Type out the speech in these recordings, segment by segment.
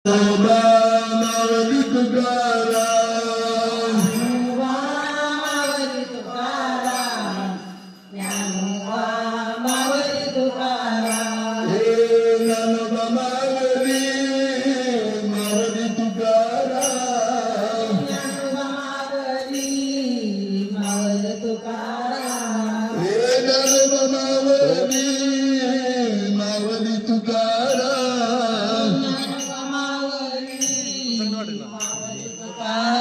माऊली तुकाराम, माऊली तुकाराम, ज्ञानोबा माऊली तुकाराम, हे ज्ञानोबा माऊली, माऊली तुकाराम, ज्ञानोबा माऊली माऊली तुकाराम, हे ज्ञानोबा माऊली, माऊली तुकाराम, ज्ञानोबा माऊली माऊली तुकाराम.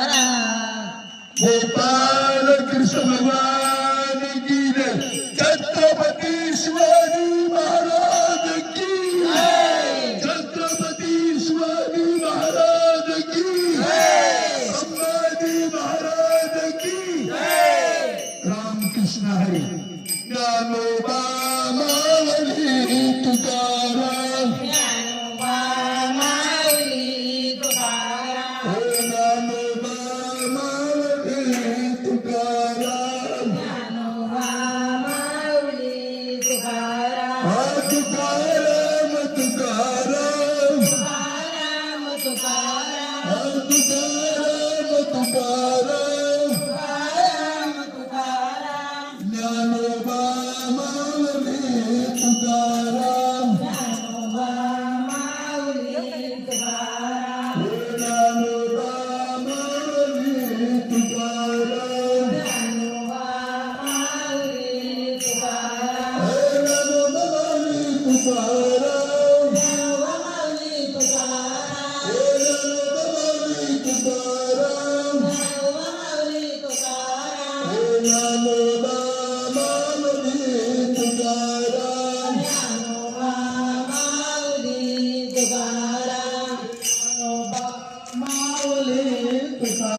गोपाल कृष्ण भगवान की जय, छत्रपती शिवाजी महाराज की जय, छत्रपती शिवाजी महाराज की जय, संभाजी महाराज की जय. रामकृष्ण हरी. ज्ञानोबा माऊली तुकाराम, ज्ञानोबा माऊली तुकाराम, हो ज्ञानोबा माऊली तुकाराम, ज्ञानोबा माऊली तुकाराम, हा तुकाराम तुकाराम, तुकाराम तुकाराम, हा तुकाराम तुकाराम, तुकाराम तुकाराम, ज्ञानोबा माऊली तुकाराम, ज्ञानोबा माऊली तुकाराम, हो ज्ञानोबा माऊली तुकाराम, ज्ञानोबा माऊली तुकाराम, हे ज्ञानोबा माऊली तुकाराम, ज्ञानोबा माऊली तुकाराम, हे ज्ञानोबा माऊली तुकाराम, ज्ञानोबा माऊली तुकाराम, हे ज्ञानोबा माऊली तुकाराम. ज्ञानोबा माऊली तुकाराम, ज्ञानोबा माऊली तुकाराम.